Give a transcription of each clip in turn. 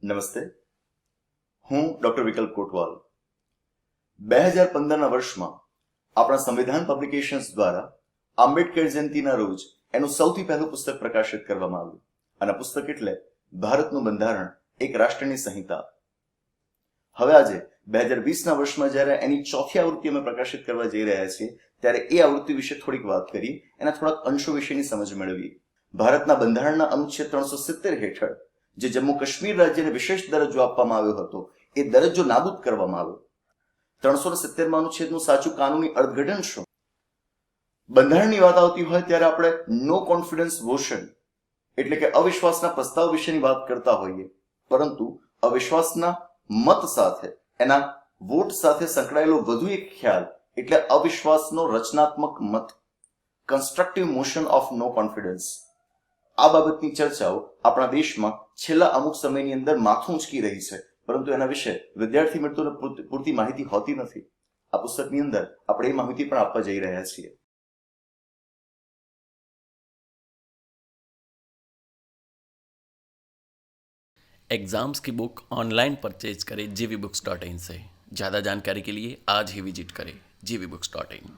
નમસ્તે, હું ડોક્ટર વિકલ્પ કોટવાલ. 2015ના વર્ષમાં આપણા સંવિધાન પબ્લિકેશન્સ દ્વારા આંબેડકર જયંતિના રોજ એનું સૌથી પહેલું પુસ્તક પ્રકાશિત કરવામાં આવ્યું. અને પુસ્તક એટલે ભારતનું બંધારણ, એક રાષ્ટ્રની સંહિતા. હવે આજે 2020ના વર્ષમાં જ્યારે એની ચોથી આવૃત્તિ અમે પ્રકાશિત કરવા જઈ રહ્યા છીએ, ત્યારે એ આવૃત્તિ વિશે થોડીક વાત કરી, એના થોડાક અંશો વિશેની સમજ મેળવી. ભારતના બંધારણના અનુચ્છેદ 370 હેઠળ જે જમ્મુ કાશ્મીર રાજ્યને વિશેષ દરજ્જો આપવામાં આવ્યો હતો, એ દરજ્જો નાબૂદ કરવામાં આવ્યો. 370માં અનુચ્છેદનું સાચું કાનૂની અર્થઘટન શું? બંધારણની વાત આવતી હોય ત્યારે આપણે નો કોન્ફિડન્સ મોશન એટલે કે અવિશ્વાસના પ્રસ્તાવ વિશેની વાત કરતા હોઈએ, પરંતુ અવિશ્વાસના મત સાથે, એના વોટ સાથે સંકળાયેલો વધુ એક ખ્યાલ એટલે અવિશ્વાસનો રચનાત્મક મત, constructive motion of no confidence. આ બાબતની ચર્ચાઓ આપણા દેશમાં છેલ્લા અમુક સમયની અંદર માથું ઉંચકી રહી છે, પરંતુ એના વિશે વિદ્યાર્થી મિત્રોને પૂરતી માહિતી હોતી નથી. આ પુસ્તકની અંદર આપણે એ માહિતી પણ આપવા જઈ રહ્યા છીએ. एग्जाम्स की बुक ऑनलाइन परचेज करें gvbooks.in से. ज़्यादा जानकारी के लिए आज ही विजिट करें gvbooks.in.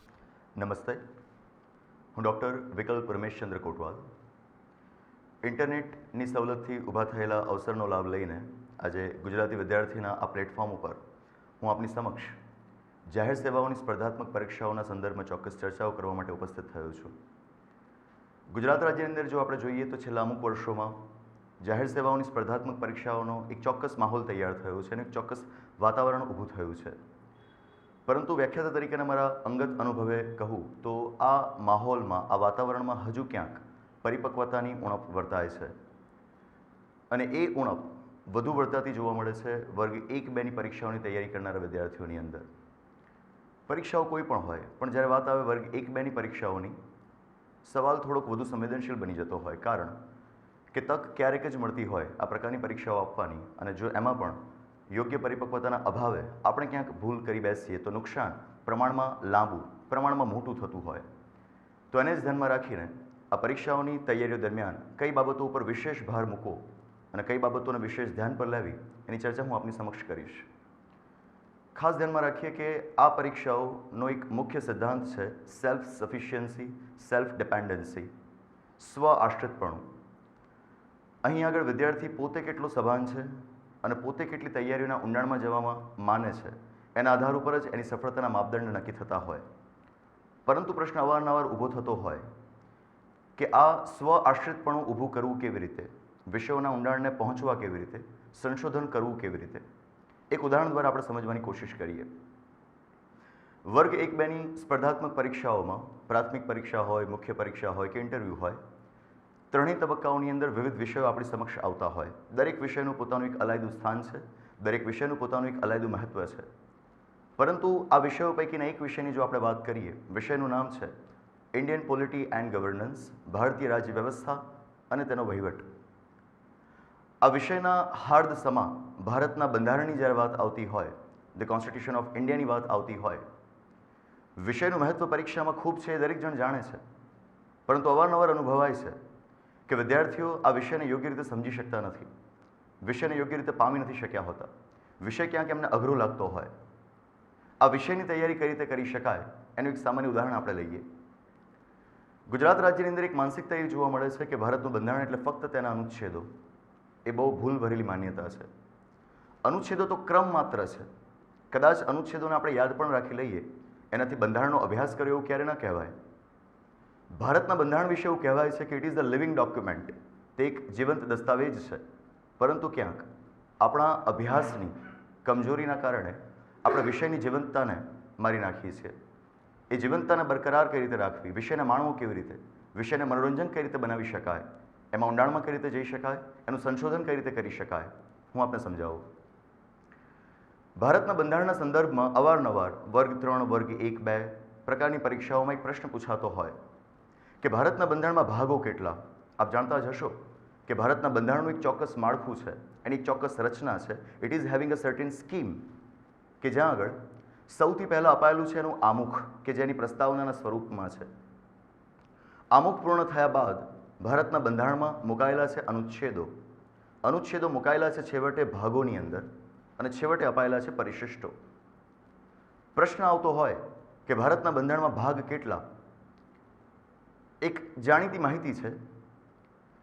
નમસ્તે, હું ડોક્ટર વિકલ્પ રમેશચંદ્ર કોટવાલ. ઇન્ટરનેટની સવલતથી ઊભા થયેલા અવસરનો લાભ લઈને આજે ગુજરાતી વિદ્યાર્થીના આ પ્લેટફોર્મ ઉપર હું આપની સમક્ષ જાહેર સેવાઓની સ્પર્ધાત્મક પરીક્ષાઓના સંદર્ભમાં ચોક્કસ ચર્ચાઓ કરવા માટે ઉપસ્થિત થયો છું. ગુજરાત રાજ્યની અંદર જો આપણે જોઈએ તો છેલ્લા અમુક વર્ષોમાં જાહેર સેવાઓની સ્પર્ધાત્મક પરીક્ષાઓનો એક ચોક્કસ માહોલ તૈયાર થયો છે અને એક ચોક્કસ વાતાવરણ ઊભું થયું છે. પરંતુ વ્યાખ્યાતા તરીકેના મારા અંગત અનુભવે કહું તો આ માહોલમાં, આ વાતાવરણમાં હજુ ક્યાંક પરિપક્વતાની ઉણપ વર્તાય છે. અને એ ઉણપ વધુ વર્તાતી જોવા મળે છે વર્ગ 1-2ની પરીક્ષાઓની તૈયારી કરનારા વિદ્યાર્થીઓની અંદર. પરીક્ષાઓ કોઈ પણ હોય, પણ જ્યારે વાત આવે વર્ગ 1-2ની પરીક્ષાઓની, સવાલ થોડોક વધુ સંવેદનશીલ બની જતો હોય. કારણ કે તક ક્યારેક જ મળતી હોય આ પ્રકારની પરીક્ષાઓ આપવાની, અને જો એમાં પણ યોગ્ય પરિપક્વતાના અભાવે આપણે ક્યાંક ભૂલ કરી બેસીએ તો નુકસાન પ્રમાણમાં લાંબુ, પ્રમાણમાં મોટું થતું હોય. તો એને જ ધ્યાનમાં રાખીને આ પરીક્ષાઓની તૈયારીઓ દરમિયાન કઈ બાબતો ઉપર વિશેષ ભાર મૂકો અને કઈ બાબતોને વિશેષ ધ્યાન પર લેવી, એની ચર્ચા હું આપની સમક્ષ કરીશ. ખાસ ધ્યાનમાં રાખીએ કે આ પરીક્ષાઓનો એક મુખ્ય સિદ્ધાંત છે સેલ્ફ સફિશિયન્સી, સેલ્ફ ડિપેન્ડન્સી, સ્વ આશ્રિતપણું. અહીં આગળ વિદ્યાર્થી પોતે કેટલો સભાન છે અને પોતે કેટલી તૈયારીઓના ઊંડાણમાં જવામાં માને છે, એના આધાર ઉપર જ એની સફળતાના માપદંડ નક્કી થતા હોય. પરંતુ પ્રશ્ન અવારનવાર ઊભો થતો હોય કે આ સ્વ આશ્રિતપણું ઊભું કરવું કેવી રીતે, વિષયોના ઊંડાણને પહોંચવા કેવી રીતે, સંશોધન કરવું કેવી રીતે. એક ઉદાહરણ દ્વારા આપણે સમજવાની કોશિશ કરીએ. વર્ગ 1-2ની સ્પર્ધાત્મક પરીક્ષાઓમાં પ્રાથમિક પરીક્ષા હોય, મુખ્ય પરીક્ષા હોય કે ઇન્ટરવ્યૂ હોય, ત્રણેય તબક્કાઓની અંદર વિવિધ વિષયો આપણી સમક્ષ આવતા હોય. દરેક વિષયનું પોતાનું એક અલાયદું સ્થાન છે, દરેક વિષયનું પોતાનું એક અલાયદું મહત્ત્વ છે. પરંતુ આ વિષયો પૈકીના એક વિષયની જો આપણે વાત કરીએ, વિષયનું નામ છે ઇન્ડિયન પોલિટી એન્ડ ગવર્નન્સ, ભારતીય રાજ્ય વ્યવસ્થા અને તેનો વહીવટ. આ વિષયના હાર્દ સમા ભારતના બંધારણની જ્યારે વાત આવતી હોય, ધ કોન્સ્ટિટ્યુશન ઓફ ઇન્ડિયાની વાત આવતી હોય, વિષયનું મહત્ત્વ પરીક્ષામાં ખૂબ છે, એ દરેક જણ જાણે છે. પરંતુ અવારનવાર અનુભવાય છે કે વિદ્યાર્થીઓ આ વિષયને યોગ્ય રીતે સમજી શકતા નથી, વિષયને યોગ્ય રીતે પામી નથી શક્યા હોતા. વિષય ક્યાંક એમને અઘરો લાગતો હોય. આ વિષયની તૈયારી કઈ રીતે કરી શકાય એનું એક સામાન્ય ઉદાહરણ આપણે લઈએ. ગુજરાત રાજ્યની અંદર એક માનસિકતા એવી જોવા મળે છે કે ભારતનું બંધારણ એટલે ફક્ત તેના અનુચ્છેદો. એ બહુ ભૂલ ભરેલી માન્યતા છે. અનુચ્છેદો તો ક્રમ માત્ર છે. કદાચ અનુચ્છેદોને આપણે યાદ પણ રાખી લઈએ, એનાથી બંધારણનો અભ્યાસ કર્યો એવું ક્યારે ન કહેવાય. ભારતના બંધારણ વિશે એવું કહેવાય છે કે it is the living document, તે એક જીવંત દસ્તાવેજ છે. પરંતુ ક્યાંક આપણા અભ્યાસની કમજોરીના કારણે આપણે વિષયની જીવંતતાને મારી નાખીએ છીએ. એ જીવંતતાને બરકરાર કઈ રીતે રાખવી, વિષયને માણવો કેવી રીતે, વિષયને મનોરંજન કઈ રીતે બનાવી શકાય, એમાં ઊંડાણમાં કઈ રીતે જઈ શકાય, એનું સંશોધન કઈ રીતે કરી શકાય, હું આપને સમજાવું. ભારતના બંધારણના સંદર્ભમાં અવારનવાર વર્ગ 3, વર્ગ 1-2 પ્રકારની પરીક્ષાઓમાં એક પ્રશ્ન પૂછાતો હોય કે ભારતના બંધારણમાં ભાગો કેટલા. આપ જાણતા જ હશો કે ભારતના બંધારણનું એક ચોક્કસ માળખું છે, એની એક ચોક્કસ રચના છે. It is having a certain scheme, કે જ્યાં આગળ સૌથી પહેલાં અપાયેલું છે એનું આમુખ, કે જેની પ્રસ્તાવનાના સ્વરૂપમાં છે. આમુખ પૂર્ણ થયા બાદ ભારતના બંધારણમાં મુકાયેલા છે અનુચ્છેદો. અનુચ્છેદો મુકાયેલા છે છેવટે ભાગોની અંદર અને છેવટે અપાયેલા છે પરિશિષ્ટો. પ્રશ્ન આવતો હોય કે ભારતના બંધારણમાં ભાગ કેટલા? એક જાણીતી માહિતી છે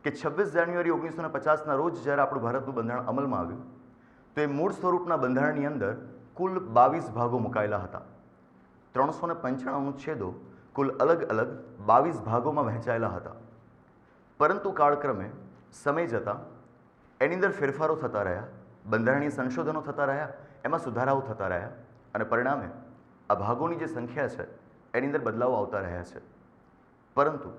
કે 26 જાન્યુઆરી 1950ના રોજ જ્યારે આપણું ભારતનું બંધારણ અમલમાં આવ્યું તો એ મૂળ સ્વરૂપના બંધારણની અંદર કુલ 22 ભાગો મુકાયેલા હતા. 395 અનુચ્છેદો કુલ અલગ અલગ 22 ભાગોમાં વહેંચાયેલા હતા. પરંતુ કાળક્રમે સમય જતાં એની અંદર ફેરફારો થતા રહ્યા, બંધારણીય સંશોધનો થતા રહ્યા, એમાં સુધારાઓ થતા રહ્યા અને પરિણામે આ ભાગોની જે સંખ્યા છે એની અંદર બદલાવો આવતા રહ્યા છે. પરંતુ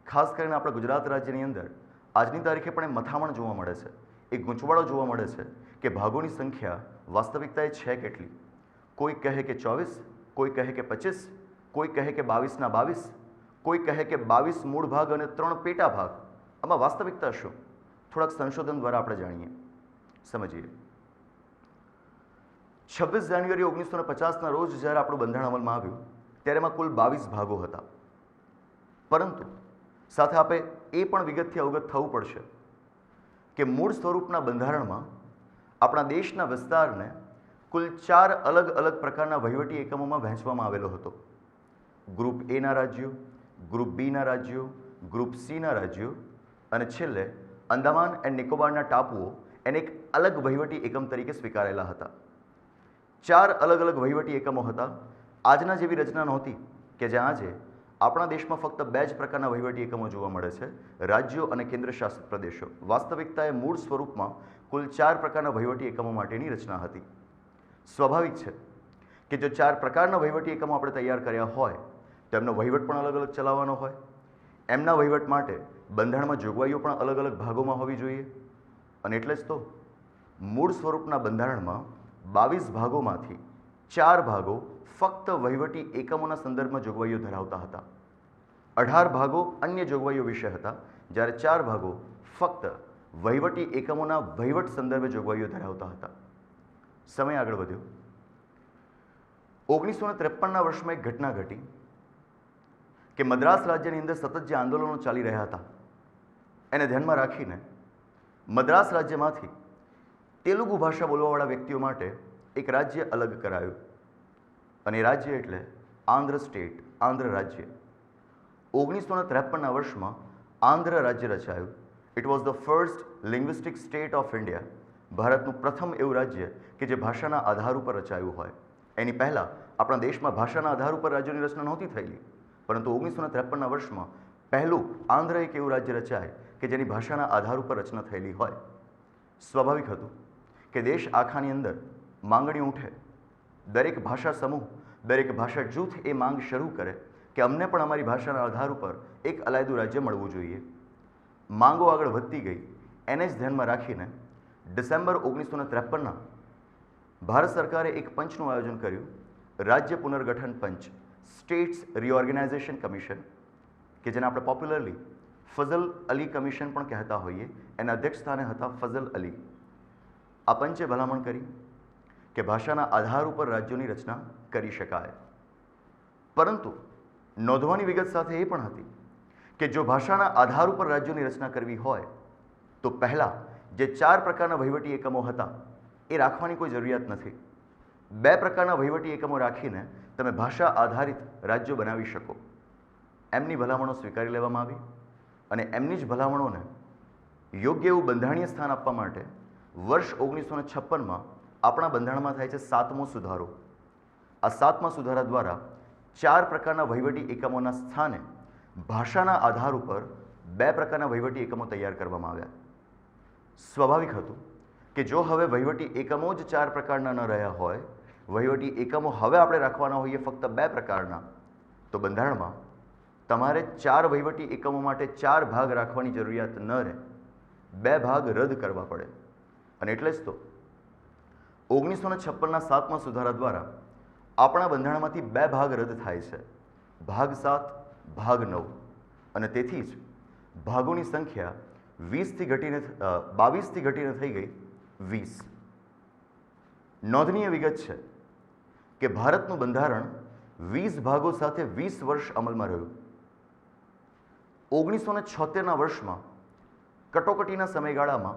ખાસ કરીને આપણા ગુજરાત રાજ્યની અંદર આજની તારીખે પણ એ મથામણ જોવા મળે છે, એક ગૂંચવાડો જોવા મળે છે કે ભાગોની સંખ્યા વાસ્તવિકતાએ છે કેટલી. કોઈ કહે કે 24, કોઈ કહે કે 25, કોઈ કહે કે 22ના 22, કોઈ કહે કે 22 મૂળ ભાગ અને 3 પેટા ભાગ. આમાં વાસ્તવિકતા શું? થોડાક સંશોધન દ્વારા આપણે જાણીએ, સમજીએ. 26 જાન્યુઆરી 1950ના રોજ જ્યારે આપણું બંધારણ અમલમાં આવ્યું ત્યારે એમાં કુલ 22 ભાગો હતા. પરંતુ સાથે આપણે એ પણ વિગતથી અવગત થવું પડશે કે મૂળ સ્વરૂપના બંધારણમાં આપણા દેશના વિસ્તારને કુલ 4 અલગ અલગ પ્રકારના વહીવટી એકમોમાં વહેંચવામાં આવેલો હતો. ગ્રુપ એના રાજ્યો, ગ્રુપ બીના રાજ્યો, ગ્રુપ સીના રાજ્યો અને છેલ્લે અંદામાન એન્ડ નિકોબારના ટાપુઓ એને એક અલગ વહીવટી એકમ તરીકે સ્વીકારેલા હતા. 4 અલગ અલગ વહીવટી એકમો હતા. આજના જેવી રચના નહોતી કે જ્યાં આજે આપણા દેશમાં ફક્ત 2 જ પ્રકારના વહીવટી એકમો જોવા મળે છે, રાજ્યો અને કેન્દ્ર શાસિત પ્રદેશો. વાસ્તવિકતાએ મૂળ સ્વરૂપમાં કુલ 4 પ્રકારના વહીવટી એકમો માટેની રચના હતી. સ્વાભાવિક છે કે જો 4 પ્રકારના વહીવટી એકમો આપણે તૈયાર કર્યા હોય તો એમનો વહીવટ પણ અલગ અલગ ચલાવવાનો હોય. એમના વહીવટ માટે બંધારણમાં જોગવાઈઓ પણ અલગ અલગ ભાગોમાં હોવી જોઈએ. અને એટલે જ તો મૂળ સ્વરૂપના બંધારણમાં 22 ભાગોમાંથી 4 ભાગો ફક્ત વહીવટી એકમોના સંદર્ભમાં જોગવાઈઓ ધરાવતા હતા. 18 ભાગો અન્ય જોગવાઈઓ વિશે હતા, જ્યારે 4 ભાગો ફક્ત વહીવટી એકમોના વહીવટ સંદર્ભે જોગવાઈઓ ધરાવતા હતા. સમય આગળ વધ્યો. 1953ના વર્ષમાં એક ઘટના ઘટી કે મદ્રાસ રાજ્યની અંદર સતત જે આંદોલનો ચાલી રહ્યા હતા એને ધ્યાનમાં રાખીને મદ્રાસ રાજ્યમાંથી તેલુગુ ભાષા બોલવાવાળા વ્યક્તિઓ માટે એક રાજ્ય અલગ કરાયું અને એ રાજ્ય એટલે આંધ્ર સ્ટેટ, આંધ્ર રાજ્ય. 1953ના વર્ષમાં આંધ્ર રાજ્ય રચાયું. It was the first linguistic state of India. ભારતનું પ્રથમ એવું રાજ્ય કે જે ભાષાના આધાર ઉપર રચાયું હોય. એની પહેલાં આપણા દેશમાં ભાષાના આધાર ઉપર રાજ્યોની રચના નહોતી થયેલી, પરંતુ 1953ના વર્ષમાં પહેલું આંધ્ર એક એવું રાજ્ય રચાય કે જેની ભાષાના આધાર ઉપર રચના થયેલી હોય. સ્વાભાવિક હતું કે દેશ આખાની અંદર માંગણી ઉઠે, દરેક ભાષા સમૂહ, દરેક ભાષા જૂથ એ માંગ શરૂ કરે કે અમને પણ અમારી ભાષાના આધાર ઉપર એક અલાયદું રાજ્ય મળવું જોઈએ. માંગો આગળ વધતી ગઈ. એને જ ધ્યાનમાં રાખીને ડિસેમ્બર 1953ના ભારત સરકારે એક પંચનું આયોજન કર્યું, રાજ્ય પુનર્ગઠન પંચ, સ્ટેટ્સ રિઓર્ગેનાઇઝેશન કમિશન, કે જેને આપણે પોપ્યુલરલી ફઝલ અલી કમિશન પણ કહેતા હોઈએ. એના અધ્યક્ષ સ્થાને હતા ફઝલ અલી. આ પંચે ભલામણ કરી કે ભાષાના આધાર ઉપર રાજ્યોની રચના કરી શકાય. પરંતુ નોંધવાની વિગત સાથે એ પણ હતી કે જો ભાષાના આધાર ઉપર રાજ્યોની રચના કરવી હોય તો પહેલાં જે 4 પ્રકારના વહીવટી એકમો હતા એ રાખવાની કોઈ જરૂરિયાત નથી. 2 પ્રકારના વહીવટી એકમો રાખીને તમે ભાષા આધારિત રાજ્યો બનાવી શકો. એમની ભલામણો સ્વીકારી લેવામાં આવી અને એમની જ ભલામણોને યોગ્ય એવું બંધારણીય સ્થાન આપવા માટે વર્ષ 1956માં આપણા બંધારણમાં થાય છે 7મો સુધારો. આ 7મા સુધારા દ્વારા 4 પ્રકારના વહીવટી એકમોના સ્થાને ભાષાના આધાર ઉપર 2 પ્રકારના વહીવટી એકમો તૈયાર કરવામાં આવ્યા. સ્વાભાવિક હતું કે જો હવે વહીવટી એકમો જ 4 પ્રકારના ન રહ્યા હોય, વહીવટી એકમો હવે આપણે રાખવાના હોઈએ ફક્ત 2 પ્રકારના, તો બંધારણમાં તમારે 4 વહીવટી એકમો માટે 4 ભાગ રાખવાની જરૂરિયાત ન રહે, 2 ભાગ રદ કરવા પડે. અને એટલે જ તો 1956ના 7મા સુધારા દ્વારા આપણા બંધારણમાંથી 2 ભાગ રદ થાય છે, ભાગ 7, ભાગ 9. અને તેથી જ ભાગોની સંખ્યા 22થી ઘટીને થઈ ગઈ 20. નોંધનીય વિગત છે કે ભારતનું બંધારણ 20 ભાગો સાથે 20 વર્ષ અમલમાં રહ્યું. 1976ના વર્ષમાં કટોકટીના સમયગાળામાં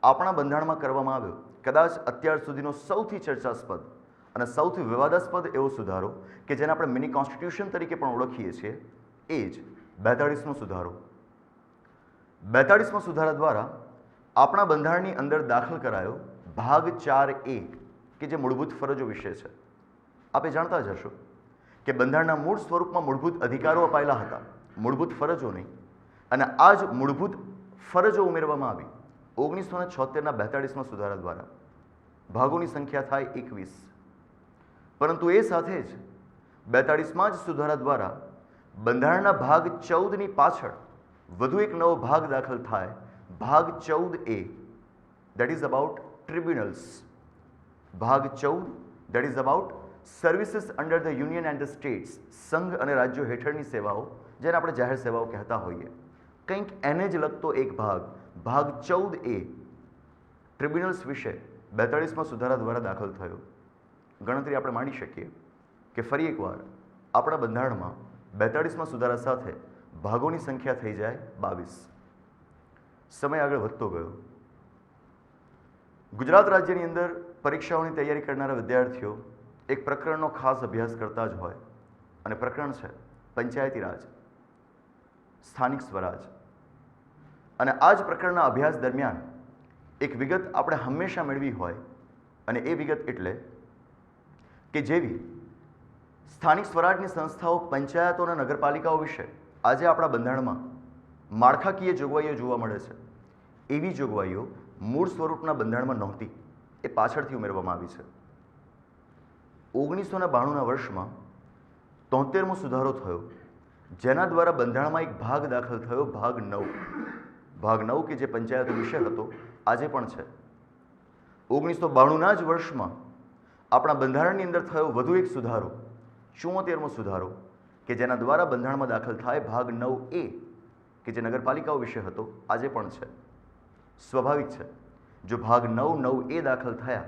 આપણા બંધારણમાં કરવામાં આવ્યો કદાચ અત્યાર સુધીનો સૌથી ચર્ચાસ્પદ અને સૌથી વિવાદાસ્પદ એવો સુધારો કે જેને આપણે મિની કોન્સ્ટિટ્યુશન તરીકે પણ ઓળખીએ છીએ એ જ 42મો સુધારો. 42મા સુધારા દ્વારા આપણા બંધારણની અંદર દાખલ કરાયો ભાગ 4A કે જે મૂળભૂત ફરજો વિશે છે. આપે જાણતા જ હશો કે બંધારણના મૂળ સ્વરૂપમાં મૂળભૂત અધિકારો અપાયેલા હતા, મૂળભૂત ફરજો નહીં, અને આ જ મૂળભૂત ફરજો ઉમેરવામાં આવી 1976ના 42મા સુધારા દ્વારા. ભાગોની સંખ્યા થાય 21, પરંતુ એ સાથે જ 42મા જ સુધારા દ્વારા બંધારણના ભાગ 14ની પાછળ વધુ એક નવો ભાગ દાખલ થાય, ભાગ 14A, that is about tribunals. ભાગ 14 that is about services under the union and the states, સંઘ અને રાજ્યો હેઠળની સેવાઓ, જેને આપણે જાહેર સેવાઓ કહેતા હોઈએ, કંઈક એને જ લગતો એક ભાગ, ભાગ 14A ટ્રિબ્યુનલ્સ વિશે 42મા સુધારા દ્વારા દાખલ થયો. ગણતરી આપણે માંડી શકીએ કે ફરી એકવાર આપણા બંધારણમાં 42મા સુધારા સાથે ભાગોની સંખ્યા થઈ જાય 22. સમય આગળ વધતો ગયો. ગુજરાત રાજ્યની અંદર પરીક્ષાઓની તૈયારી કરનારા વિદ્યાર્થીઓ એક પ્રકરણનો ખાસ અભ્યાસ કરતા જ હોય, અને પ્રકરણ છે પંચાયતી રાજ, સ્થાનિક સ્વરાજ. અને આ જ પ્રકરણના અભ્યાસ દરમિયાન એક વિગત આપણે હંમેશા મેળવી હોય, અને એ વિગત એટલે કે જેવી સ્થાનિક સ્વરાજની સંસ્થાઓ, પંચાયતો અને નગરપાલિકાઓ વિશે આજે આપણા બંધારણમાં માળખાકીય જોગવાઈઓ જોવા મળે છે, એવી જોગવાઈઓ મૂળ સ્વરૂપના બંધારણમાં નહોતી, એ પાછળથી ઉમેરવામાં આવી છે. 1992ના વર્ષમાં 73મો સુધારો થયો, જેના દ્વારા બંધારણમાં એક ભાગ દાખલ થયો, ભાગ 9. ભાગ 9 કે જે પંચાયતો વિશે હતો, આજે પણ છે. 1992ના જ વર્ષમાં આપણા બંધારણની અંદર થયો વધુ એક સુધારો, 74મો સુધારો, કે જેના દ્વારા બંધારણમાં દાખલ થાય ભાગ 9A કે જે નગરપાલિકાઓ વિશે હતો, આજે પણ છે. સ્વાભાવિક છે, જો ભાગ 9A દાખલ થયા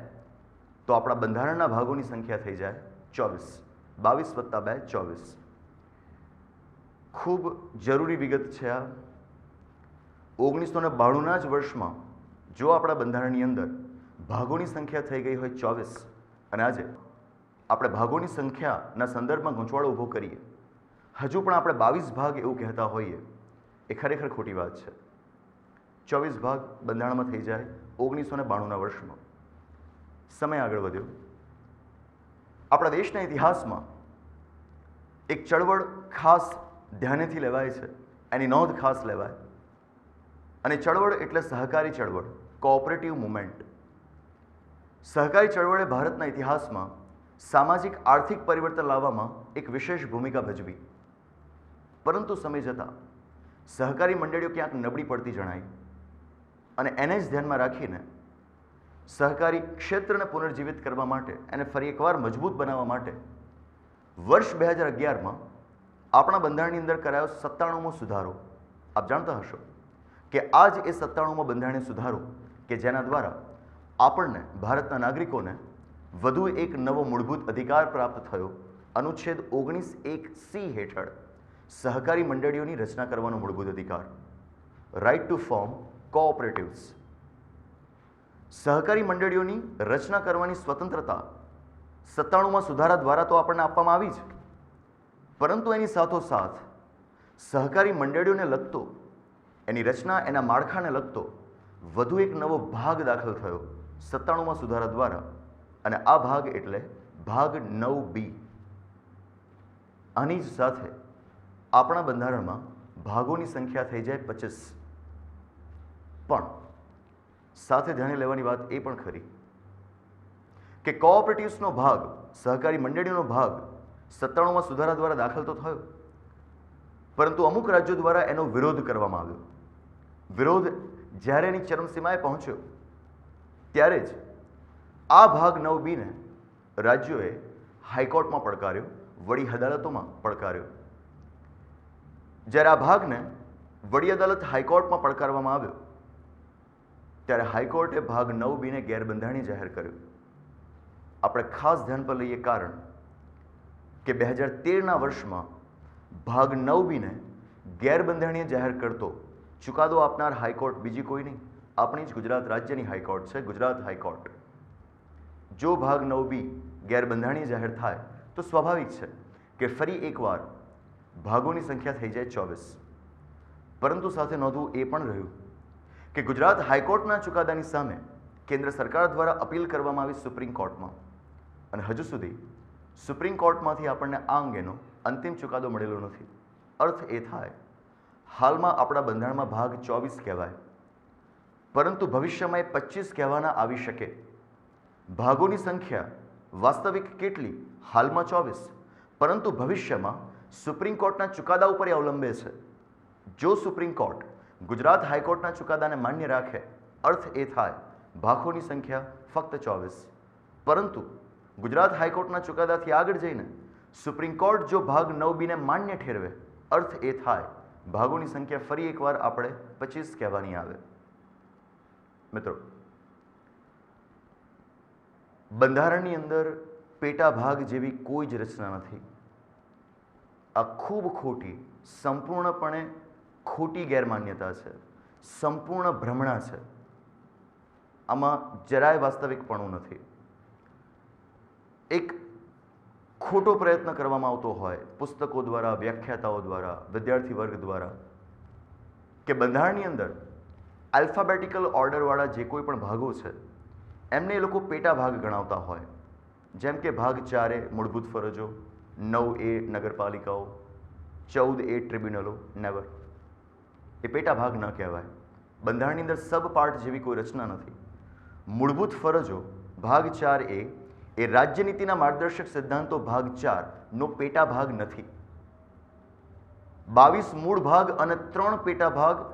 તો આપણા બંધારણના ભાગોની સંખ્યા થઈ જાય 24. 22 + 2 24. ખૂબ જરૂરી વિગત છે આ. 1992ના જ વર્ષમાં જો આપણા બંધારણની અંદર ભાગોની સંખ્યા થઈ ગઈ હોય 24, અને આજે આપણે ભાગોની સંખ્યાના સંદર્ભમાં ગૂંચવાડો ઊભો કરીએ, હજુ પણ આપણે 22 ભાગ એવું કહેતા હોઈએ, એ ખરેખર ખોટી વાત છે. 24 ભાગ બંધારણમાં થઈ જાય 1992ના વર્ષમાં. સમય આગળ વધ્યો. આપણા દેશના ઇતિહાસમાં એક ચળવળ ખાસ ધ્યાનેથી લેવાય છે, એની નોંધ ખાસ લેવાય, અને ચળવળ એટલે સહકારી ચળવળ, કોઓપરેટિવ મુવમેન્ટ. સહકારી ચળવળે ભારતના ઇતિહાસમાં સામાજિક આર્થિક પરિવર્તન લાવવામાં એક વિશેષ ભૂમિકા ભજવી, પરંતુ સમય જતાં સહકારી મંડળીઓ ક્યાંક નબળી પડતી જણાઈ, અને એને જ ધ્યાનમાં રાખીને સહકારી ક્ષેત્રને પુનર્જીવિત કરવા માટે, એને ફરી એકવાર મજબૂત બનાવવા માટે વર્ષ 2011માં આપણા બંધારણની અંદર કરાયો 97મો સુધારો. આપ જાણતા હશો કે આ જ એ 97મો બંધારણીય સુધારો કે જેના દ્વારા આપણને, ભારતના નાગરિકોને વધુ એક નવો મૂળભૂત અધિકાર પ્રાપ્ત થયો. અનુચ્છેદ 19(1)C હેઠળ સહકારી મંડળીઓની રચના કરવાનો મૂળભૂત અધિકાર, રાઇટ ટુ ફોર્મ કોઓપરેટિવ્સ. સહકારી મંડળીઓની રચના કરવાની સ્વતંત્રતા 97મા સુધારા દ્વારા તો આપણને આપવામાં આવી જ, પરંતુ એની સાથોસાથ સહકારી મંડળીઓને લગતો, એની રચના, એના માળખાને લગતો વધુ એક નવો ભાગ દાખલ થયો 97મા સુધારા દ્વારા, અને આ ભાગ એટલે ભાગ 9B. આની જ સાથે આપણા બંધારણમાં ભાગોની સંખ્યા થઈ જાય 25. પણ સાથે ધ્યાને લેવાની વાત એ પણ ખરી કે કોઓપરેટિવ્સનો ભાગ, સહકારી મંડળીઓનો ભાગ 97મા સુધારા દ્વારા દાખલ તો થયો, પરંતુ અમુક રાજ્યો દ્વારા એનો વિરોધ કરવામાં આવ્યો. વિરોધ જ્યારે એની ચરમસીમાએ પહોંચ્યો ત્યારે જ આ ભાગ 9Bને રાજ્યોએ હાઈકોર્ટમાં પડકાર્યો, વડી અદાલતોમાં પડકાર્યો. જ્યારે આ ભાગને વડી અદાલત, હાઈકોર્ટમાં પડકારવામાં આવ્યો ત્યારે હાઈકોર્ટે ભાગ 9Bને ગેરબંધારણીય જાહેર કર્યો. આપણે ખાસ ધ્યાન પર લઈએ, કારણ કે 2013ના વર્ષમાં ભાગ 9Bને ગેરબંધારણીય જાહેર કરતો ચુકાદો આપનાર હાઈકોર્ટ બીજી કોઈ નહીં, આપણી જ ગુજરાત રાજ્યની હાઈકોર્ટ છે, ગુજરાત હાઈકોર્ટ. જો ભાગ 9B ગેરબંધારણીય જાહેર થાય તો સ્વાભાવિક છે કે ફરી એકવાર ભાગોની સંખ્યા થઈ જાય 24. પરંતુ સાથે નોંધવું એ પણ રહ્યું કે ગુજરાત હાઈકોર્ટના ચુકાદાની સામે કેન્દ્ર સરકાર દ્વારા અપીલ કરવામાં આવી સુપ્રીમ કોર્ટમાં, અને હજુ સુધી સુપ્રીમ કોર્ટમાંથી આપણને આ અંગેનો અંતિમ ચુકાદો મળેલો નથી. અર્થ એ થાય, હાલમાં આપણા બંધારણમાં ભાગ 24 કહેવાય, પરંતુ ભવિષ્યમાં એ 25 કહેવાના આવી શકે. ભાગોની સંખ્યા વાસ્તવિક કેટલી? હાલમાં 24, પરંતુ ભવિષ્યમાં સુપ્રીમ કોર્ટના ચુકાદા ઉપર એ અવલંબે છે. જો સુપ્રીમ કોર્ટ ગુજરાત હાઈકોર્ટના ચુકાદાને માન્ય રાખે, અર્થ એ થાય ભાગોની સંખ્યા ફક્ત 24. પરંતુ ગુજરાત હાઈકોર્ટના ચુકાદાથી આગળ જઈને સુપ્રીમ કોર્ટ જો ભાગ 9B ને માન્ય ઠેરવે, અર્થ એ થાય ભાગોની સંખ્યા ફરી એકવાર આપણે 25 કહેવાની આવે. મિત્રો, બંધારણની અંદર પેટા ભાગ જેવી કોઈ જ રચના નથી. આ ખૂબ ખોટી, સંપૂર્ણપણે ખોટી ગેરમાન્યતા છે, સંપૂર્ણ ભ્રમણા છે. આમાં જરાય વાસ્તવિકપણું નથી. એક ખોટો પ્રયત્ન કરવામાં આવતો હોય પુસ્તકો દ્વારા, વ્યાખ્યાતાઓ દ્વારા, વિદ્યાર્થી વર્ગ દ્વારા, કે બંધારણની અંદર આલ્ફાબેટિકલ ઓર્ડરવાળા જે કોઈ પણ ભાગો છે એમને એ લોકો પેટા ભાગ ગણાવતા હોય. જેમ કે ભાગ 4A મૂળભૂત ફરજો, 9A નગરપાલિકાઓ, 14A ટ્રિબ્યુનલો. નેવર. એ પેટા ભાગ ન કહેવાય. બંધારણની અંદર સબ પાર્ટ જેવી કોઈ રચના નથી. મૂળભૂત ફરજો ભાગ 4A એ રાજ્યનીતિના માર્ગદર્શક સિદ્ધાંતો ભાગ 4 નો પેટા ભાગ નથી. 22 મૂળ ભાગ અને 3 પેટા ભાગ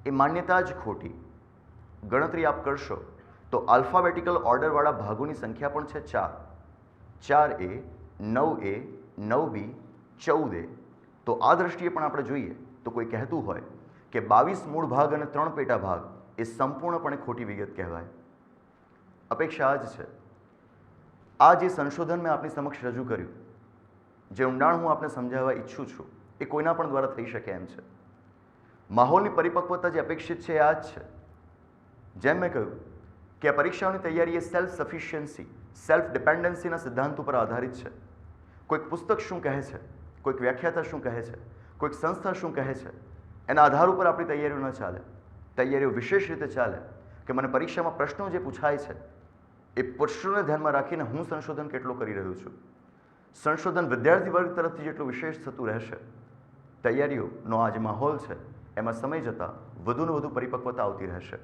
એ માન્યતા જ ખોટી. ગણતરી આપ કરશો તો આલ્ફાબેટિકલ ઓર્ડરવાળા ભાગોની સંખ્યા પણ છે 4. 4A, 9A, 9B, 14A. તો આ દ્રષ્ટિએ પણ આપણે જોઈએ તો કોઈ કહેતું હોય કે 22 મૂળ ભાગ અને 3 પેટા ભાગ એ સંપૂર્ણપણે ખોટી વિગત કહેવાય. અપેક્ષા આ જ છે. આ જે સંશોધન મેં આપની સમક્ષ રજૂ કર્યું, જે ઊંડાણ હું આપને સમજાવવા ઈચ્છું છું, એ કોઈના પણ દ્વારા થઈ શકે એમ છે. માહોલની પરિપક્વતા જે અપેક્ષિત છે એ આ જ છે. જેમ મેં કહ્યું કે આ પરીક્ષાઓની તૈયારી એ સેલ્ફ સફિશિયન્સી, સેલ્ફ ડિપેન્ડન્સીના સિદ્ધાંત ઉપર આધારિત છે. કોઈક પુસ્તક શું કહે છે, કોઈક વ્યાખ્યાતા શું કહે છે, કોઈક સંસ્થા શું કહે છે, એના આધાર ઉપર આપણી તૈયારીઓ ન ચાલે. તૈયારીઓ વિશેષ રીતે ચાલે કે મને પરીક્ષામાં પ્રશ્નો જે પૂછાય છે એ પ્રશ્નોને ધ્યાનમાં રાખીને હું સંશોધન કેટલો કરી રહ્યો છું. સંશોધન વિદ્યાર્થી વર્ગ તરફથી જેટલું વિશેષ થતું રહેશે, તૈયારીઓનો આ જે માહોલ છે એમાં સમય જતાં વધુને વધુ પરિપક્વતા આવતી રહેશે.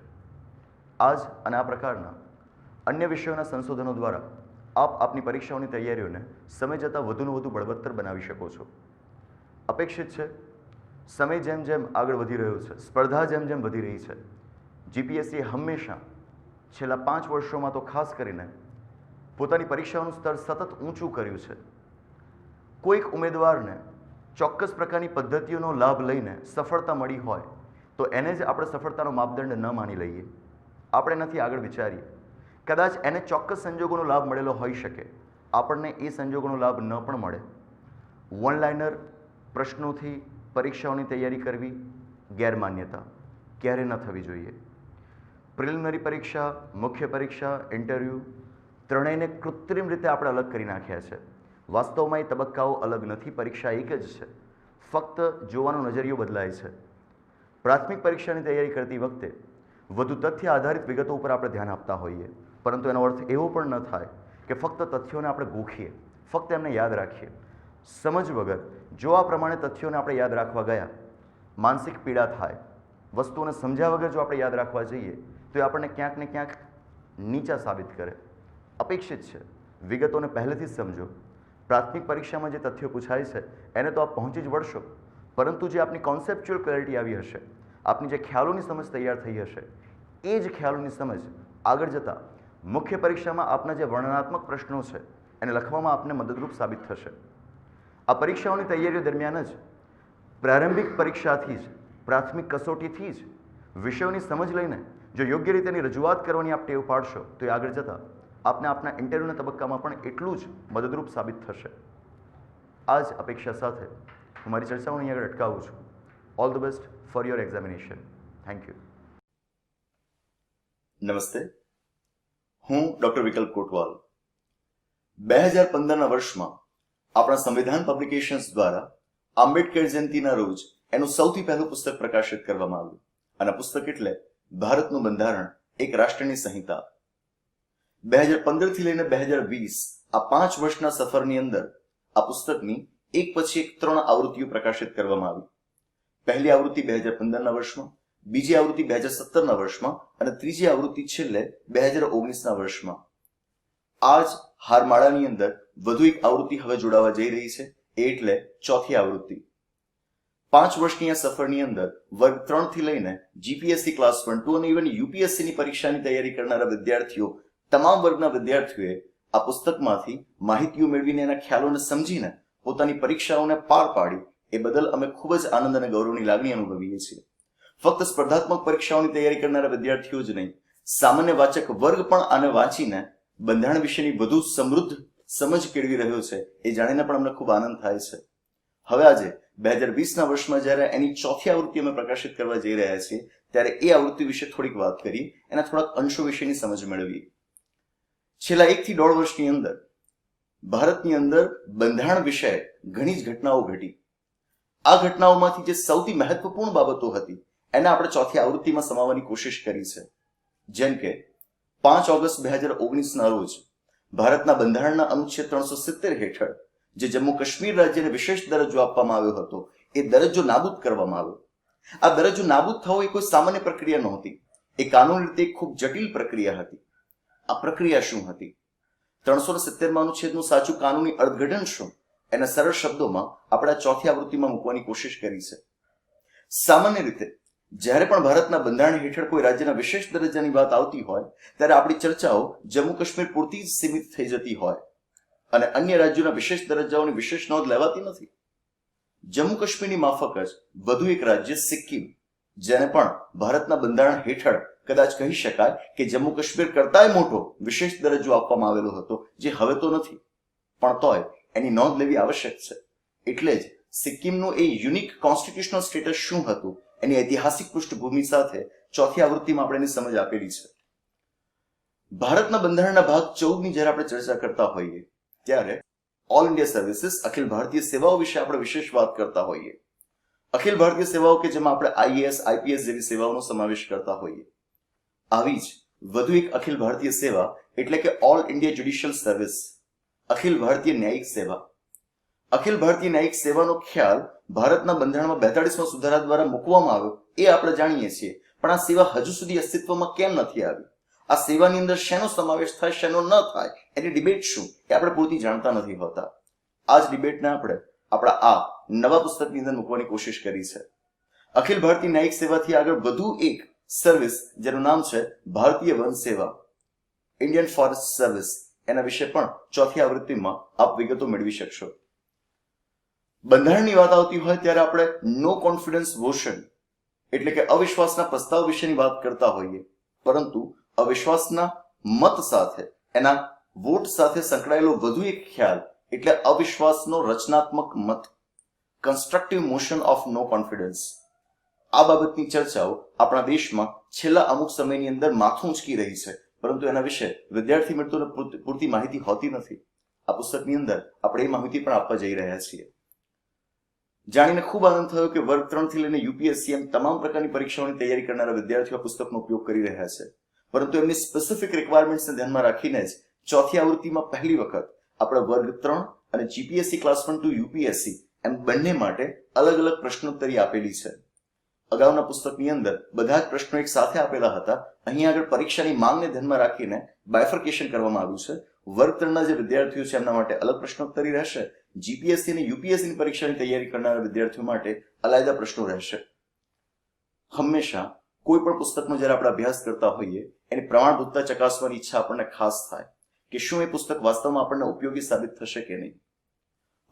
આજ અને આ પ્રકારના અન્ય વિષયોના સંશોધનો દ્વારા આપ આપની પરીક્ષાઓની તૈયારીઓને સમય જતાં વધુને વધુ બળવત્તર બનાવી શકો છો. અપેક્ષિત છે સમય જેમ જેમ આગળ વધી રહ્યો છે, સ્પર્ધા જેમ જેમ વધી રહી છે, જીપીએસસીએ હંમેશા છેલ્લા 5 વર્ષોમાં તો ખાસ કરીને પોતાની પરીક્ષાઓનું સ્તર સતત ઊંચું કર્યું છે. કોઈક ઉમેદવારને ચોક્કસ પ્રકારની પદ્ધતિઓનો લાભ લઈને સફળતા મળી હોય તો એને જ આપણે સફળતાનો માપદંડ ન માની લઈએ. આપણે એનાથી આગળ વિચારીએ. કદાચ એને ચોક્કસ સંજોગોનો લાભ મળેલો હોઈ શકે, આપણને એ સંજોગોનો લાભ ન પણ મળે. વન લાઇનર પ્રશ્નોથી પરીક્ષાઓની તૈયારી કરવી ગેરમાન્યતા ક્યારે ન થવી જોઈએ. પ્રિલિમિનરી પરીક્ષા, મુખ્ય પરીક્ષા, ઇન્ટરવ્યૂ ત્રણેયને કૃત્રિમ રીતે આપણે અલગ કરી નાખ્યા છે. વાસ્તવમાં એ તબક્કાઓ અલગ નથી, પરીક્ષા એક જ છે, ફક્ત જોવાનો નજરિયો બદલાય છે. પ્રાથમિક પરીક્ષાની તૈયારી કરતી વખતે વધુ તથ્ય આધારિત વિગતો ઉપર આપણે ધ્યાન આપતા હોઈએ, પરંતુ એનો અર્થ એવો પણ ન થાય કે ફક્ત તથ્યોને આપણે ગોખીએ, ફક્ત એમને યાદ રાખીએ. સમજ વગર જો આ પ્રમાણે તથ્યોને આપણે યાદ રાખવા ગયા, માનસિક પીડા થાય. વસ્તુઓને સમજ્યા વગર જો આપણે યાદ રાખવા જઈએ તો એ આપણને ક્યાંક ને ક્યાંક નીચા સાબિત કરે. અપેક્ષિત છે વિગતોને પહેલેથી જ સમજો. પ્રાથમિક પરીક્ષામાં જે તથ્યો પૂછાય છે એને તો આપ પહોંચી જ વળશો, પરંતુ જે આપની કોન્સેપ્ચ્યુઅલ ક્લેરિટી આવી હશે, આપની જે ખ્યાલોની સમજ તૈયાર થઈ હશે, એ જ ખ્યાલોની સમજ આગળ જતાં મુખ્ય પરીક્ષામાં આપના જે વર્ણનાત્મક પ્રશ્નો છે એને લખવામાં આપને મદદરૂપ સાબિત થશે. આ પરીક્ષાઓની તૈયારીઓ દરમિયાન જ પ્રારંભિક પરીક્ષાથી જ, પ્રાથમિક કસોટીથી જ વિષયોની સમજ લઈને જો યોગ્ય રીતે એની રજૂઆત કરવાની આપ ટેવ પાડશો તો એ આગળ જતાં આપને આપના ઇન્ટરવ્યૂના તબક્કામાં પણ એટલું જ મદદરૂપ સાબિત થશે. આ જ અપેક્ષા સાથે હું મારી ચર્ચાઓને અહીં આગળ અટકાવું છું. All the best for your examination. Thank you. નમસ્તે, હું ડોક્ટર વિકલ્પ કોટવાલ. 2015ના વર્ષમાં આપણા સંવિધાન પબ્લિકેશન્સ દ્વારા આંબેડકર જયંતિના રોજ એનું સૌથી પહેલું પુસ્તક પ્રકાશિત કરવામાં આવ્યું. અને પુસ્તક એટલે ભારતનું બંધારણ, એક રાષ્ટ્રની સંહિતા. 2015 થી લઈને 2020 આ 5 વર્ષના સફરની અંદર આ પુસ્તકની એક પછી એક 3 આવૃત્તિઓ પ્રકાશિત કરવામાં આવી. પહેલી આવૃત્તિ 2015ના વર્ષમાં, બીજી આવૃત્તિ 2017ના વર્ષમાં અને ત્રીજી આવૃત્તિ છેલ્લે 2019ના વર્ષમાં. આ જ હારમાળાની અંદર વધુ એક આવૃત્તિ હવે જોડાવા જઈ રહી છે, એટલે ચોથી આવૃત્તિ. 5 વર્ષની આ સફરની અંદર વર્ગ 3 થી લઈને જીપીએસસી ક્લાસ 1, 2 અને ઇવન યુપીએસસી ની પરીક્ષાની તૈયારી કરનારા વિદ્યાર્થીઓ, તમામ વર્ગના વિદ્યાર્થીઓએ આ પુસ્તકમાંથી માહિતીઓ મેળવીને એના ખ્યાલોને સમજીને પોતાની પરીક્ષાઓને પાર પાડી એ બદલ અમે ખૂબ જ આનંદ અને ગૌરવની લાગણી અનુભવીએ છીએ. ફક્ત સ્પર્ધાત્મક પરીક્ષાઓની તૈયારી કરનારા વિદ્યાર્થીઓ જ નહીં, સામાન્ય વાચક વર્ગ પણ આને વાંચીને બંધારણ વિશેની વધુ સમૃદ્ધ સમજ કેળવી રહ્યો છે એ જાણીને પણ અમને ખૂબ આનંદ થાય છે. હવે આજે 2020ના વર્ષમાં જ્યારે એની ચોથી આવૃત્તિ અમે પ્રકાશિત કરવા જઈ રહ્યા છીએ, ત્યારે એ આવૃત્તિ વિશે થોડીક વાત કરી, એના થોડાક અંશો વિશેની સમજ મેળવી. છેલ્લા 1 થી 1.5 વર્ષની અંદર ભારતની અંદર બંધારણ વિશે ઘણી જ ઘટનાઓ ઘટી. આ ઘટનાઓમાંથી જે સૌથી મહત્વપૂર્ણ બાબતો હતી એને આપણે ચોથી આવૃત્તિમાં સમાવવાની કોશિશ કરી છે. જેમ કે 5 ઓગસ્ટ 2019ના રોજ ભારતના બંધારણના અનુચ્છેદ 370 હેઠળ જે જમ્મુ કાશ્મીર રાજ્યને વિશેષ દરજ્જો આપવામાં આવ્યો હતો, એ દરજ્જો નાબૂદ કરવામાં આવ્યો. આ દરજ્જો નાબૂદ થવો એ કોઈ સામાન્ય પ્રક્રિયા નહોતી. એ કાનૂની રીતે ખૂબ જટિલ પ્રક્રિયા હતી. આ પ્રક્રિયા શું હતી? 370માં અનુચ્છેદનું સાચું કાનૂની અર્થઘટન શું? એના સરળ શબ્દોમાં આપણે ચોથી આવૃત્તિમાં મૂકવાની કોશિશ કરી છે. સામાન્ય રીતે જ્યારે પણ ભારતના બંધારણ હેઠળ કોઈ રાજ્યના વિશેષ દરજ્જાની વાત આવતી હોય, ત્યારે આપણી ચર્ચાઓ જમ્મુ કાશ્મીર પૂરતી જ સીમિત થઈ જતી હોય અને અન્ય રાજ્યોના વિશેષ દરજ્જાઓની વિશેષ નોંધ લેવાતી નથી. જમ્મુ કાશ્મીરની માફક જ વધુ એક રાજ્ય સિક્કિમ, જેને પણ ભારતના બંધારણ હેઠળ કદાચ કહી શકાય કે જમ્મુ કાશ્મીર કરતાંય મોટો વિશેષ દરજ્જો આપવામાં આવેલો હતો, જે હવે તો નથી, પણ તોય એની નોંધ લેવી આવશ્યક છે. એટલે જ સિક્કિમનું એ યુનિક કોન્સ્ટિટ્યુશનલ સ્ટેટસ શું હતું, એની ઐતિહાસિક પૃષ્ઠભૂમિ સાથે ચોથી આવૃત્તિમાં આપણે એની સમજ આપેલી છે. ભારતના બંધારણના ભાગ 14ની જ્યારે આપણે ચર્ચા કરતા હોઈએ, ત્યારે all India services, Akhil Bharatiya સેવાઓ વિશે આપણે વિશેષ વાત કરતા હોઈએ. અખિલ ભારતીય સેવાઓ કે જેમાં આપણે આઈએએસ, આઈપીએસ જેવી સેવાઓનો સમાવેશ કરતા હોઈએ. આવી જ વધુ એક અખિલ ભારતીય સેવા એટલે કે all India judicial service, Akhil Bharatiya ન્યાયિક સેવા. અખિલ ભારતીય ન્યાયિક સેવાનો ખ્યાલ ભારતના બંધારણમાં 42માં સુધારા દ્વારા મૂકવામાં આવ્યો એ આપણે જાણીએ છીએ, પણ આ સેવા હજુ સુધી અસ્તિત્વમાં કેમ નથી આવી? આ સેવાની અંદર શેનો સમાવેશ થાય, શેનો ન થાય, એની ડિબેટ શું, એ આપણે પૂરતી જાણતા નથી હોતા. આ જ ડિબેટને આપણે આપણા આ નવા પુસ્તકની અંદર મૂકવાની કોશિશ કરી છે. અખિલ ભારતીય ન્યાયિક સેવાથી આગળ વધુ એક સર્વિસ જેનું નામ છે ભારતીય વન સેવા, ઇન્ડિયન ફોરેસ્ટ સર્વિસ, એના વિશે પણ ચોથી આવૃત્તિમાં આપ વિગતો મેળવી શકશો. બંધારણની વાત આવતી હોય ત્યારે આપણે નો કોન્ફિડન્સ વોશન એટલે કે અવિશ્વાસના પ્રસ્તાવ વિશેની વાત કરતા હોઈએ, પરંતુ અવિશ્વાસના મત સાથે, એના વોટ સાથે સંકળાયેલો વધુ એક ખ્યાલ એટલે અવિશ્વાસનો રચનાત્મક મત, constructive motion of no confidence. આ બાબતની ચર્ચાઓ આપણા દેશમાં છેલ્લા અમુક સમયની અંદર માથું ઊંચકી રહી છે, પરંતુ એના વિશે વિદ્યાર્થી મિત્રોને પૂરતી માહિતી હોતી નથી. આ પુસ્તકની અંદર આપણે એ માહિતી પણ આપવા જઈ રહ્યા છીએ. જાણીને ખૂબ આનંદ થયો કે વર્ગ 3 થી લઈને યુપીએસસી એમ તમામ પ્રકારની પરીક્ષાઓની તૈયારી કરનારા વિદ્યાર્થીઓ પુસ્તકનો ઉપયોગ કરી રહ્યા છે, પરંતુ એમની સ્પેસિફિક રિક્વાયરમેન્ટ્સને ધ્યાનમાં રાખીને જ ચોથી આવૃત્તિમાં પહેલી વખત આપણે વર્ગ 3 અને જીપીએસસી ક્લાસ 1 ટુ યુપીએસસી એમ બંને માટે અલગ અલગ પ્રશ્નોત્તરી આપેલી છે. અગાઉના પુસ્તકની અંદર બધા જ પ્રશ્નો એક સાથે આપેલા હતા. અહીં આગળ પરીક્ષાની માંગને ધ્યાનમાં રાખીને બાયફર્કેશન કરવામાં આવ્યું છે. વર્ગ 3ના જે વિદ્યાર્થીઓ છે એમના માટે અલગ પ્રશ્નોત્તરી રહેશે. જીપીએસસી અને યુપીએસસી પરીક્ષાની તૈયારી કરનારા વિદ્યાર્થીઓ માટે અલાયદા પ્રશ્નો રહેશે. હંમેશા કોઈ પણ પુસ્તકનો જ્યારે આપણે અભ્યાસ કરતા હોઈએ, એની પ્રમાણભૂતતા ચકાસવાની ઈચ્છા આપણને ખાસ થાય કે શું એ પુસ્તક વાસ્તવમાં આપણને ઉપયોગી સાબિત થશે કે નહીં.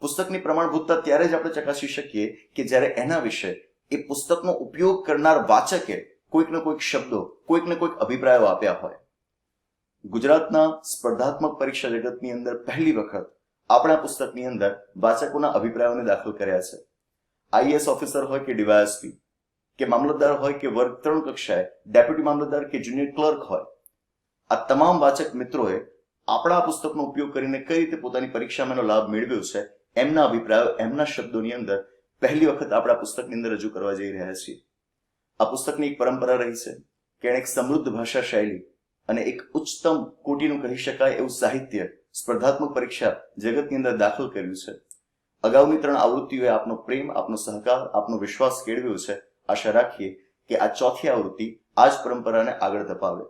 પુસ્તકની પ્રમાણભૂતતા ત્યારે જ આપણે ચકાસી શકીએ કે જ્યારે એના વિશે એ પુસ્તકનો ઉપયોગ કરનાર વાચકે કોઈક ને કોઈક શબ્દો, કોઈક ને કોઈક અભિપ્રાયો આપ્યા હોય. ગુજરાતના સ્પર્ધાત્મક પરીક્ષા જગતની અંદર પહેલી વખત આપણા પુસ્તકની અંદર વાચકોના અભિપ્રાયોને દાખલ કર્યા છે. આઈએએસ ઓફિસર હોય કે ડીવાયએસપી, કે મામલતદાર હોય કે વર્ગ 3 કક્ષાએ ડેપ્યુટી મામલતદાર કે જુનિયર ક્લર્ક હોય, આ તમામ વાચક મિત્રોએ આપણા આ પુસ્તકનો ઉપયોગ કરીને કઈ રીતે પોતાની પરીક્ષામાં એનો લાભ મેળવ્યો છે એમના અભિપ્રાયો એમના શબ્દોની અંદર પહેલી વખત આપણા પુસ્તકની અંદર રજૂ કરવા જઈ રહ્યા છીએ. આ પુસ્તકની એક પરંપરા રહી છે કે એણે એક સમૃદ્ધ ભાષા શૈલી અને એક ઉચ્ચતમ કોટીનું કહી શકાય એવું સાહિત્ય સ્પર્ધાત્મક પરીક્ષા જગતની અંદર દાખલ કર્યું છે. અગાઉની 3 આવૃત્તિઓએ આપનો પ્રેમ, આપનો સહકાર, આપનો વિશ્વાસ કેળવ્યો છે. આશા રાખીએ કે આ ચોથી આવૃત્તિ આ જ પરંપરાને આગળ ધપાવે.